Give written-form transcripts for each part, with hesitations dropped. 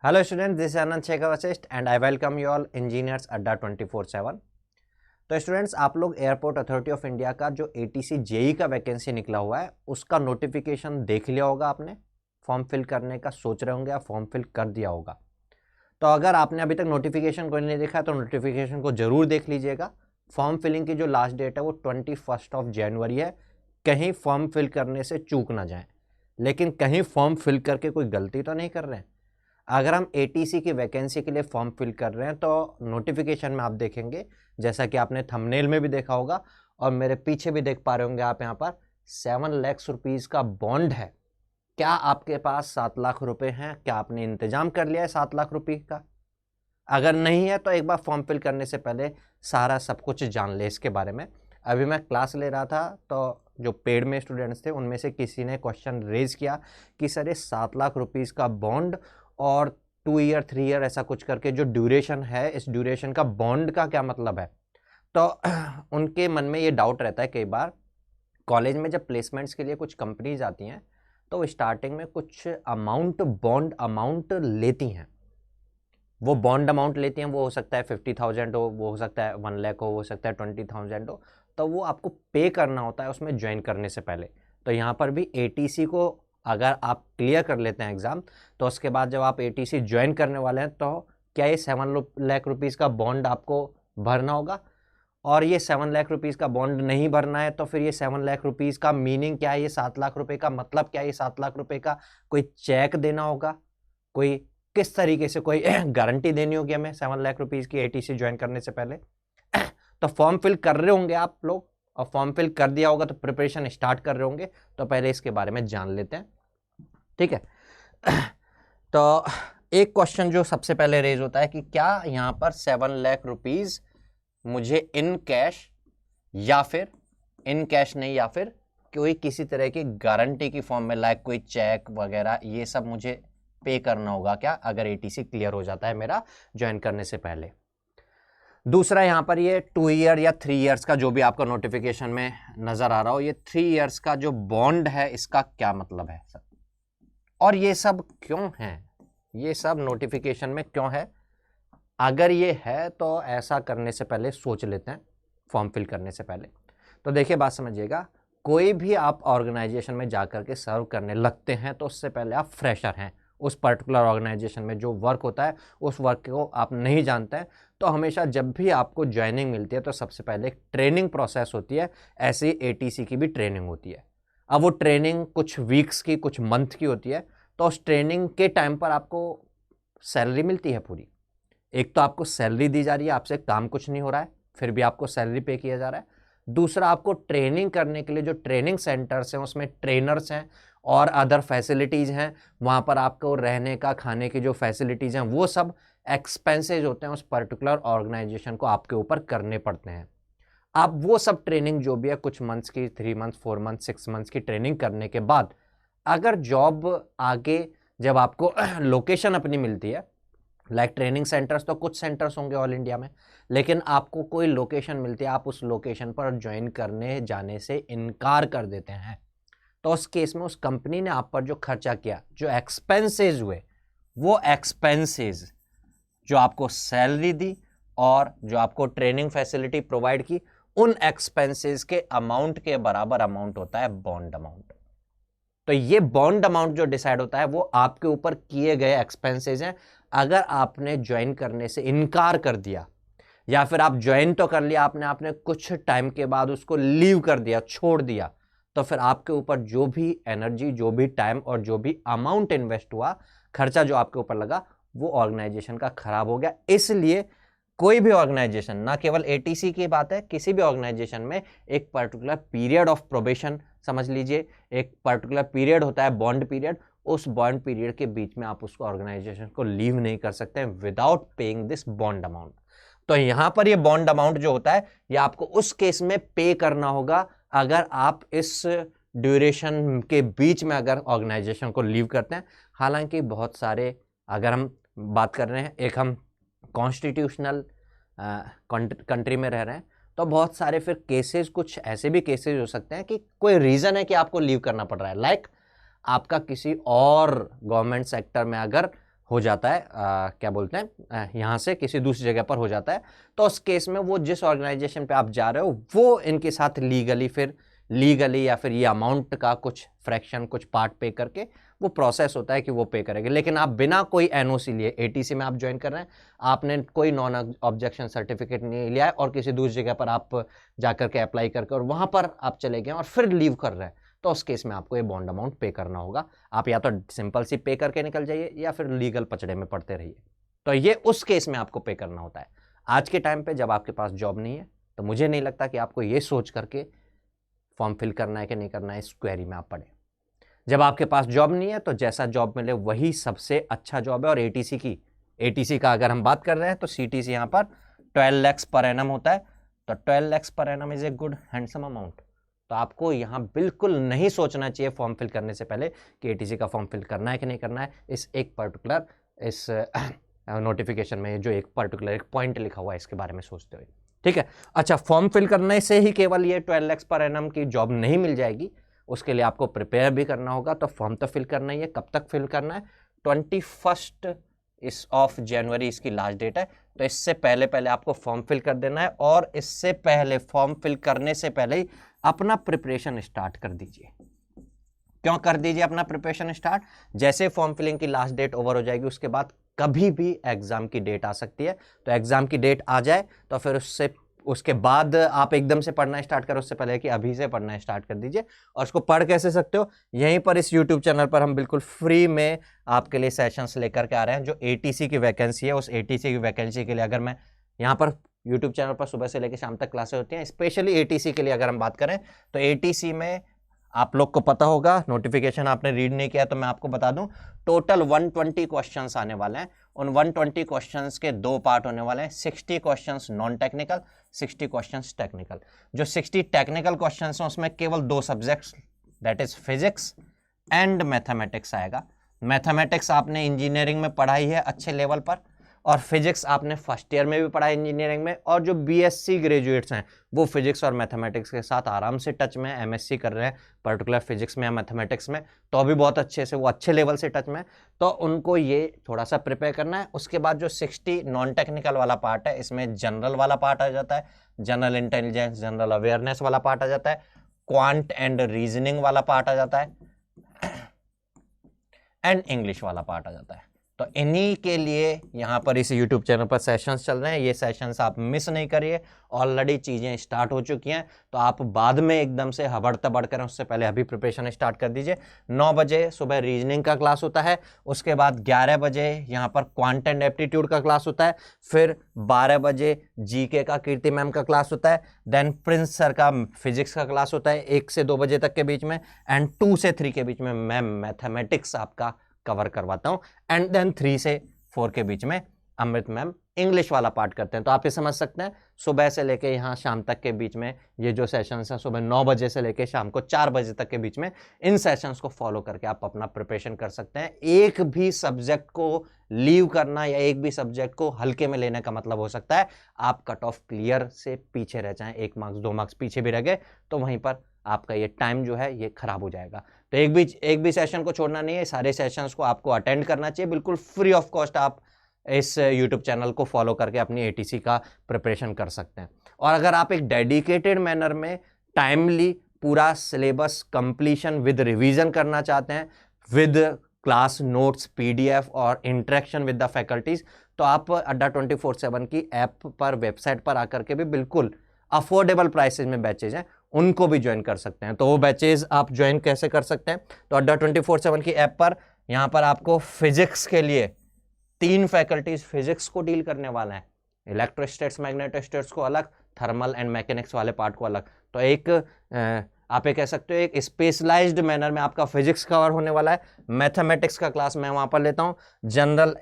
Hello students, this is Anand Shekhar Vasist and I welcome you all Engineers Adda 24/7। तो students, आप लोग airport authority of India का जो ATC JE का vacancy निकला हुआ है उसका नोटिफिकेशन देख लिया होगा आपने। फॉर्म फिल करने का सोच रहे होंगे, आप फॉर्म फिल कर दिया होगा। तो अगर आपने अभी तक नोटिफिकेशन को नहीं देखा तो नोटिफिकेशन को जरूर देख लीजिएगा। फॉर्म फिलिंग की जो लास्ट डेट है वो 21 जनवरी है। कहीं फॉर्म फिल करने से चूक ना जाए, लेकिन कहीं फॉर्म फिल करके कोई गलती तो नहीं कर रहे हैं। अगर हम ATC की वैकेंसी के लिए फॉर्म फिल कर रहे हैं तो नोटिफिकेशन में आप देखेंगे, जैसा कि आपने थंबनेल में भी देखा होगा और मेरे पीछे भी देख पा रहे होंगे आप, यहाँ पर 7 लाख रुपीस का बॉन्ड है। क्या आपके पास 7 लाख रुपए हैं? क्या आपने इंतजाम कर लिया है 7 लाख रुपए का? अगर नहीं है तो एक बार फॉर्म फिल करने से पहले सारा सब कुछ जान ले इसके बारे में। अभी मैं क्लास ले रहा था तो जो पेड में स्टूडेंट्स थे उनमें से किसी ने क्वेश्चन रेज किया कि सर ये 7 लाख रुपीस का बॉन्ड और 2 ईयर 3 ईयर ऐसा कुछ करके जो ड्यूरेशन है, इस ड्यूरेशन का बॉन्ड का क्या मतलब है? तो उनके मन में ये डाउट रहता है। कई बार कॉलेज में जब प्लेसमेंट्स के लिए कुछ कंपनीज आती हैं तो वो स्टार्टिंग में कुछ अमाउंट, बॉन्ड अमाउंट लेती हैं। वो बॉन्ड अमाउंट लेती हैं, वो हो सकता है 50,000 हो, वो हो सकता है 1 लाख हो सकता है 20,000 हो। तो वो आपको पे करना होता है उसमें ज्वाइन करने से पहले। तो यहाँ पर भी ATC को अगर आप क्लियर कर लेते हैं एग्ज़ाम, तो उसके बाद जब आप ATC ज्वाइन करने वाले हैं तो क्या ये 7 लाख रुपीज़ का बॉन्ड आपको भरना होगा? और ये 7 लाख रुपीज़ का बॉन्ड नहीं भरना है तो फिर ये 7 लाख रुपीज़ का मीनिंग क्या है? ये 7 लाख रुपए का मतलब क्या है? ये 7 लाख रुपए का कोई चेक देना होगा? कोई किस तरीके से कोई गारंटी देनी होगी हमें 7 लाख रुपीज़ की ATC ज्वाइन करने से पहले? तो फॉर्म फिल कर रहे होंगे आप लोग, और फॉर्म फिल कर दिया होगा तो प्रिपरेशन स्टार्ट कर रहे होंगे। तो पहले इसके बारे में जान लेते हैं, ठीक है। तो एक क्वेश्चन जो सबसे पहले रेज होता है कि क्या यहाँ पर 7 लाख रुपीज़ मुझे इन कैश, या फिर इन कैश नहीं, या फिर कोई किसी तरह की गारंटी की फॉर्म में, लाइक कोई चेक वगैरह, ये सब मुझे पे करना होगा क्या अगर ATC क्लियर हो जाता है मेरा ज्वाइन करने से पहले? दूसरा, यहाँ पर ये 2 ईयर या 3 ईयर्स का जो भी आपका नोटिफिकेशन में नजर आ रहा हो, ये 3 ईयर्स का जो बॉन्ड है इसका क्या मतलब है सर? और ये सब क्यों है? ये सब नोटिफिकेशन में क्यों है? अगर ये है तो ऐसा करने से पहले सोच लेते हैं, फॉर्म फिल करने से पहले। तो देखिए, बात समझिएगा। कोई भी आप ऑर्गेनाइजेशन में जाकर के सर्व करने लगते हैं तो उससे पहले आप फ्रेशर हैं, उस पर्टिकुलर ऑर्गेनाइजेशन में जो वर्क होता है उस वर्क को आप नहीं जानते हैं। तो हमेशा जब भी आपको ज्वाइनिंग मिलती है तो सबसे पहले एक ट्रेनिंग प्रोसेस होती है। ऐसे ही ATC की भी ट्रेनिंग होती है। अब वो ट्रेनिंग कुछ वीक्स की, कुछ मंथ की होती है। तो उस ट्रेनिंग के टाइम पर आपको सैलरी मिलती है पूरी। एक तो आपको सैलरी दी जा रही है, आपसे काम कुछ नहीं हो रहा है, फिर भी आपको सैलरी पे किया जा रहा है। दूसरा, आपको ट्रेनिंग करने के लिए जो ट्रेनिंग सेंटर्स हैं उसमें ट्रेनर्स हैं और अदर फैसिलिटीज़ हैं। वहाँ पर आपको रहने का, खाने की जो फैसिलिटीज़ हैं वो सब एक्सपेंसेज होते हैं, उस पर्टिकुलर ऑर्गेनाइजेशन को आपके ऊपर करने पड़ते हैं। आप वो सब ट्रेनिंग जो भी है, कुछ मंथ्स की, 3 मंथ्स, 4 मंथ्स, 6 मंथ्स की ट्रेनिंग करने के बाद अगर जॉब आगे जब आपको लोकेशन अपनी मिलती है, लाइक ट्रेनिंग सेंटर्स तो कुछ सेंटर्स होंगे ऑल इंडिया में, लेकिन आपको कोई लोकेशन मिलती है, आप उस लोकेशन पर ज्वाइन करने जाने से इनकार कर देते हैं, तो उस केस में उस कंपनी ने आप पर जो खर्चा किया, जो एक्सपेंसेस हुए, वो एक्सपेंसेस जो आपको सैलरी दी और जो आपको ट्रेनिंग फैसिलिटी प्रोवाइड की, उन एक्सपेंसेस के अमाउंट के बराबर अमाउंट होता है बॉन्ड अमाउंट। तो ये बॉन्ड अमाउंट जो डिसाइड होता है वो आपके ऊपर किए गए एक्सपेंसेस हैं। अगर आपने ज्वाइन करने से इनकार कर दिया, या फिर आप ज्वाइन तो कर लिया आपने कुछ टाइम के बाद उसको लीव कर दिया, छोड़ दिया, तो फिर आपके ऊपर जो भी एनर्जी, जो भी टाइम और जो भी अमाउंट इन्वेस्ट हुआ, खर्चा जो आपके ऊपर लगा, वो ऑर्गेनाइजेशन का खराब हो गया। इसलिए कोई भी ऑर्गेनाइजेशन, ना केवल ATC की बात है, किसी भी ऑर्गेनाइजेशन में एक पर्टिकुलर पीरियड ऑफ प्रोबेशन, समझ लीजिए एक पर्टिकुलर पीरियड होता है, बॉन्ड पीरियड। उस बॉन्ड पीरियड के बीच में आप उसको, ऑर्गेनाइजेशन को लीव नहीं कर सकते without paying this bond amount. तो यहां पर ये बॉन्ड अमाउंट जो होता है ये आपको उस केस में पे करना होगा अगर आप इस ड्यूरेशन के बीच में अगर ऑर्गेनाइजेशन को लीव करते हैं। हालांकि बहुत सारे, अगर हम बात कर रहे हैं, एक हम कॉन्स्टिट्यूशनल कंट्री में रह रहे हैं, तो बहुत सारे फिर केसेस, कुछ ऐसे भी केसेस हो सकते हैं कि कोई रीज़न है कि आपको लीव करना पड़ रहा है, लाइक आपका किसी और गवर्नमेंट सेक्टर में अगर हो जाता है, क्या बोलते हैं, यहाँ से किसी दूसरी जगह पर हो जाता है, तो उस केस में वो जिस ऑर्गेनाइजेशन पे आप जा रहे हो वो इनके साथ लीगली या फिर ये अमाउंट का कुछ फ्रैक्शन, कुछ पार्ट पे करके वो प्रोसेस होता है कि वो पे करेंगे। लेकिन आप बिना कोई एनओसी लिए एटीसी में आप ज्वाइन कर रहे हैं, आपने कोई नॉन ऑब्जेक्शन सर्टिफिकेट नहीं लिया है और किसी दूसरी जगह पर आप जाकर के अप्लाई करके और वहाँ पर आप चले गए और फिर लीव कर रहे हैं, तो उस केस में आपको ये बॉन्ड अमाउंट पे करना होगा। आप या तो सिंपल सी पे करके निकल जाइए या फिर लीगल पचड़े में पड़ते रहिए, तो ये उस केस में आपको पे करना होता है। आज के टाइम पे जब आपके पास जॉब नहीं है तो मुझे नहीं लगता कि आपको ये सोच करके फॉर्म फिल करना है कि नहीं करना है इस क्वेरी में आप पढ़े। जब आपके पास जॉब नहीं है तो जैसा जॉब मिले वही सबसे अच्छा जॉब है। और एटीसी का अगर हम बात कर रहे हैं तो सीटीसी यहाँ पर 12 lakhs पर एनम होता है, तो 12 lakhs per annum is a good handsome amount. तो आपको यहाँ बिल्कुल नहीं सोचना चाहिए फॉर्म फिल करने से पहले कि एटीसी का फॉर्म फिल करना है कि नहीं करना है। इस एक पर्टिकुलर इस नोटिफिकेशन में जो एक पर्टिकुलर एक पॉइंट लिखा हुआ है इसके बारे में सोचते हुए, ठीक है। अच्छा, फॉर्म फिल करने से ही केवल ये 12 lakhs पर एनम की जॉब नहीं मिल जाएगी, उसके लिए आपको प्रिपेयर भी करना होगा। तो फॉर्म तो फिल करना ही है। कब तक फिल करना है? 21 ऑफ जनवरी इसकी लास्ट डेट है, तो इससे पहले पहले आपको फॉर्म फिल कर देना है। और इससे पहले फॉर्म फिल करने से पहले ही अपना प्रिपरेशन स्टार्ट कर दीजिए। क्यों कर दीजिए अपना प्रिपरेशन स्टार्ट? जैसे फॉर्म फिलिंग की लास्ट डेट ओवर हो जाएगी उसके बाद कभी भी एग्जाम की डेट आ सकती है, तो एग्जाम की डेट आ जाए तो फिर उसके बाद आप एकदम से पढ़ना स्टार्ट करो, उससे पहले कि अभी से पढ़ना स्टार्ट कर दीजिए। और उसको पढ़ कैसे सकते हो? यहीं पर इस YouTube चैनल पर हम बिल्कुल फ्री में आपके लिए सेशंस लेकर के आ रहे हैं। जो एटीसी की वैकेंसी है, उस एटीसी की वैकेंसी के लिए अगर मैं यहाँ पर YouTube चैनल पर सुबह से लेकर शाम तक क्लासेस होती हैं, स्पेशली एटीसी के लिए अगर हम बात करें तो एटीसी में आप लोग को पता होगा, नोटिफिकेशन आपने रीड नहीं किया तो मैं आपको बता दूं, टोटल 120 क्वेश्चंस आने वाले हैं। उन 120 क्वेश्चंस के 2 पार्ट होने वाले हैं, 60 questions non technical, 60 questions technical. जो 60 टेक्निकल क्वेश्चंस हैं उसमें केवल 2 subjects, that is physics and mathematics आएगा। मैथमेटिक्स आपने इंजीनियरिंग में पढ़ाई है अच्छे लेवल पर, और फिजिक्स आपने फर्स्ट ईयर में भी पढ़ा इंजीनियरिंग में। और जो बीएससी ग्रेजुएट्स हैं वो फिजिक्स और मैथमेटिक्स के साथ आराम से टच में, एमएससी कर रहे हैं पर्टिकुलर फिजिक्स में या मैथमेटिक्स में, तो अभी बहुत अच्छे से वो अच्छे लेवल से टच में, तो उनको ये थोड़ा सा प्रिपेयर करना है। उसके बाद जो 60 नॉन टेक्निकल वाला पार्ट है, इसमें जनरल वाला पार्ट आ जाता है, जनरल इंटेलिजेंस, जनरल अवेयरनेस वाला पार्ट आ जाता है, क्वांट एंड रीजनिंग वाला पार्ट आ जाता है, एंड इंग्लिश वाला पार्ट आ जाता है। तो इन्हीं के लिए यहाँ पर इस YouTube चैनल पर सेशंस चल रहे हैं। ये सेशंस आप मिस नहीं करिए, ऑलरेडी चीज़ें स्टार्ट हो चुकी हैं, तो आप बाद में एकदम से हबड़ तबड़ करें उससे पहले अभी प्रिपरेशन स्टार्ट कर दीजिए। 9 बजे सुबह रीजनिंग का क्लास होता है, उसके बाद 11 बजे यहाँ पर क्वांट एंड एप्टीट्यूड का क्लास होता है, फिर 12 बजे जीके का कीर्ति मैम का क्लास होता है, देन प्रिंस सर का फिजिक्स का क्लास होता है 1 से 2 बजे तक के बीच में, एंड 2 से 3 के बीच में मैं मैथमेटिक्स आपका कवर करवाता हूं, एंड देन 3 से 4 के बीच में अमृत मैम इंग्लिश वाला पार्ट करते हैं। तो आप ये समझ सकते हैं सुबह से लेके यहाँ शाम तक के बीच में ये जो सेशंस हैं, सुबह 9 बजे से लेके शाम को 4 बजे तक के बीच में, इन सेशंस को फॉलो करके आप अपना प्रिपरेशन कर सकते हैं। एक भी सब्जेक्ट को लीव करना या एक भी सब्जेक्ट को हल्के में लेने का मतलब हो सकता है आप कट ऑफ क्लियर से पीछे रह जाएं, 1 मार्क्स 2 मार्क्स पीछे भी रह गए तो वहीं पर आपका ये टाइम जो है ये खराब हो जाएगा। तो एक भी सेशन को छोड़ना नहीं है, सारे सेशंस को आपको अटेंड करना चाहिए, बिल्कुल फ्री ऑफ कॉस्ट आप इस YouTube चैनल को फॉलो करके अपनी एटीसी का प्रिपरेशन कर सकते हैं। और अगर आप एक डेडिकेटेड मैनर में टाइमली पूरा सिलेबस कंप्लीशन विद रिवीजन करना चाहते हैं, विद क्लास नोट्स, PDF और इंटरेक्शन विद द फैकल्टीज, तो आप अड्डा 24/7 की ऐप पर, वेबसाइट पर आकर के भी बिल्कुल अफोर्डेबल प्राइसेज में बैचेज हैं उनको भी ज्वाइन कर सकते हैं। तो वो बैचेज आप ज्वाइन कैसे कर सकते हैं? तो अड्डा 24/7 की ऐप पर यहाँ पर आपको फिजिक्स के लिए 3 फैकल्टीज फिजिक्स को डील करने वाला है, इलेक्ट्रोस्टैटिक्स, मैग्नेटोस्टैटिक्स को अलग, थर्मल एंड मैकेनिक्स वाले पार्ट को अलग। तो एक आप ये कह सकते हो एक स्पेशलाइज्ड मैनर में आपका फिजिक्स कवर होने वाला है। मैथमेटिक्स का क्लास मैं वहाँ पर लेता हूँ, जनरल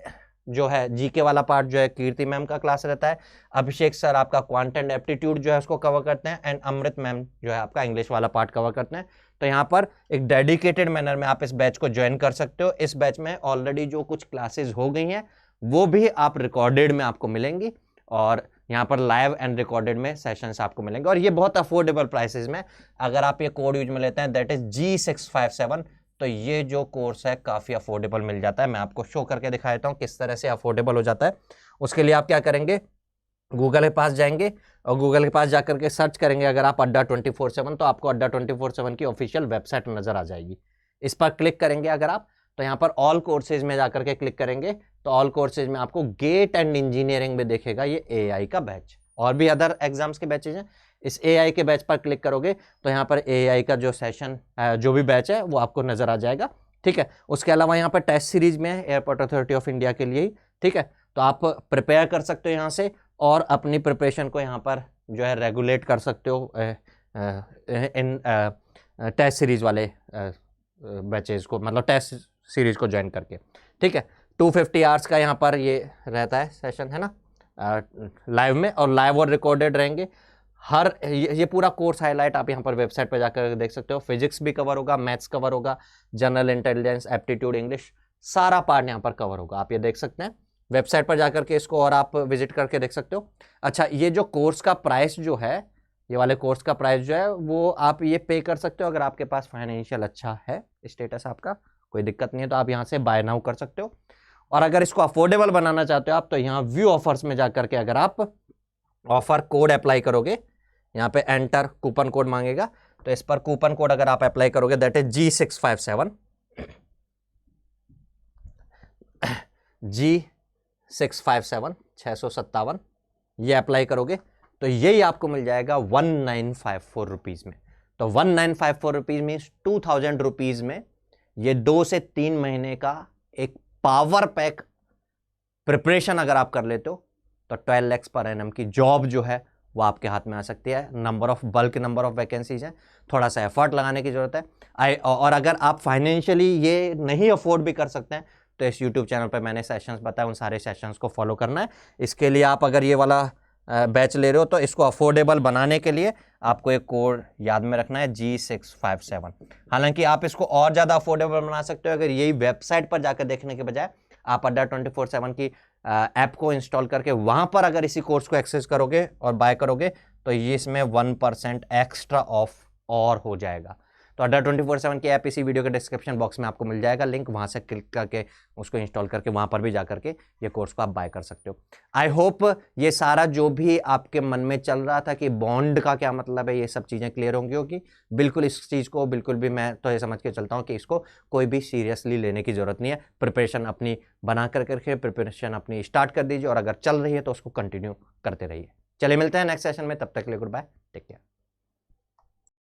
जो है जीके वाला पार्ट जो है कीर्ति मैम का क्लास रहता है, अभिषेक सर आपका क्वांट एंड एप्टीट्यूड जो है उसको कवर करते हैं, एंड अमृत मैम जो है आपका इंग्लिश वाला पार्ट कवर करते हैं। तो यहाँ पर एक डेडिकेटेड मैनर में आप इस बैच को ज्वाइन कर सकते हो। इस बैच में ऑलरेडी जो कुछ क्लासेस हो गई हैं वो भी आप रिकॉर्डेड में आपको मिलेंगी, और यहाँ पर लाइव एंड रिकॉर्डेड में सेशंस आपको मिलेंगे, और ये बहुत अफोर्डेबल प्राइसेस में। अगर आप ये कोड यूज में लेते हैं दैट इज G657 तो ये जो कोर्स है काफ़ी अफोर्डेबल मिल जाता है। मैं आपको शो करके दिखा देता हूँ किस तरह से अफोर्डेबल हो जाता है। उसके लिए आप क्या करेंगे, गूगल के पास जाएंगे और गूगल के पास जाकर के सर्च करेंगे अगर आप अड्डा 24/7, तो आपको अड्डा 24/7 की ऑफिशियल वेबसाइट नजर आ जाएगी। इस पर क्लिक करेंगे अगर आप, तो यहाँ पर ऑल कोर्सेज में जाकर के क्लिक करेंगे तो ऑल कोर्सेज में आपको गेट एंड इंजीनियरिंग में देखेगा ये एआई का बैच, और भी अदर एग्जाम्स के बैचेज हैं। इस एआई के बैच पर क्लिक करोगे तो यहाँ पर एआई का जो सेशन जो भी बैच है वो आपको नजर आ जाएगा। ठीक है, उसके अलावा यहाँ पर टेस्ट सीरीज में है एयरपोर्ट अथॉरिटी ऑफ इंडिया के लिए ही। ठीक है, तो आप प्रिपेयर कर सकते हो यहाँ से और अपनी प्रिपरेशन को यहाँ पर जो है रेगुलेट कर सकते हो इन टेस्ट सीरीज वाले बैचेज को, मतलब टेस्ट सीरीज को ज्वाइन करके। ठीक है, 250 आवर्स का यहाँ पर ये रहता है सेशन, है ना, लाइव में, और लाइव और रिकॉर्डेड रहेंगे। हर ये पूरा कोर्स हाईलाइट आप यहाँ पर वेबसाइट पर जाकर देख सकते हो। फिजिक्स भी कवर होगा, मैथ्स कवर होगा, जनरल इंटेलिजेंस, एप्टीट्यूड, इंग्लिश, सारा पार्ट यहाँ पर कवर होगा। आप ये देख सकते हैं वेबसाइट पर जाकर के इसको, और आप विजिट करके देख सकते हो। अच्छा, ये जो कोर्स का प्राइस जो है, ये वाले कोर्स का प्राइस जो है वो आप ये पे कर सकते हो अगर आपके पास फाइनेंशियल अच्छा है, स्टेटस आपका, कोई दिक्कत नहीं है, तो आप यहाँ से बाय नाउ कर सकते हो। और अगर इसको अफोर्डेबल बनाना चाहते हो आप, तो यहाँ व्यू ऑफर्स में जाकर के अगर आप ऑफर कोड अप्लाई करोगे, यहाँ पे एंटर कूपन कोड मांगेगा, तो इस पर कूपन कोड अगर आप अप्लाई करोगे दैट इज G657 657, ये अप्लाई करोगे तो यही आपको मिल जाएगा 1954 रुपीज़ में। तो 1954 रुपीज़ में 2000 रुपीज़ में ये 2 से 3 महीने का एक पावर पैक प्रिपरेशन अगर आप कर लेते हो तो 12 लाख पर एनम की जॉब जो है वो आपके हाथ में आ सकती है। बल्क नंबर ऑफ वैकेंसीज हैं, थोड़ा सा एफर्ट लगाने की जरूरत है। और अगर आप फाइनेंशियली ये नहीं अफोर्ड भी कर सकते हैं तो इस यूट्यूब चैनल पर मैंने सेशंस बताए, उन सारे सेशंस को फॉलो करना है। इसके लिए आप अगर ये वाला बैच ले रहे हो तो इसको अफोर्डेबल बनाने के लिए आपको एक कोड याद में रखना है G657। हालांकि आप इसको और ज़्यादा अफोर्डेबल बना सकते हो अगर यही वेबसाइट पर जाकर देखने के बजाय आप अड्डा 24/7 की ऐप को इंस्टॉल करके वहां पर अगर इसी कोर्स को एक्सेस करोगे और बाय करोगे तो ये इसमें 1% एक्स्ट्रा ऑफ और हो जाएगा। तो अड्डा 24/7 की ऐप इसी वीडियो के डिस्क्रिप्शन बॉक्स में आपको मिल जाएगा लिंक, वहां से क्लिक करके उसको इंस्टॉल करके वहां पर भी जा करके ये कोर्स को आप बाय कर सकते हो। आई होप ये सारा जो भी आपके मन में चल रहा था कि बॉन्ड का क्या मतलब है, ये सब चीज़ें क्लियर होंगी। बिल्कुल इस चीज़ को बिल्कुल भी मैं तो ये समझ के चलता हूँ कि इसको कोई भी सीरियसली लेने की ज़रूरत नहीं है। प्रिपरेशन अपनी बना करके प्रिपरेशन अपनी स्टार्ट कर दीजिए और अगर चल रही है तो उसको कंटिन्यू करते रहिए। चलिए मिलते हैं नेक्स्ट सेशन में, तब तक के लिए गुड बाय, टेक केयर।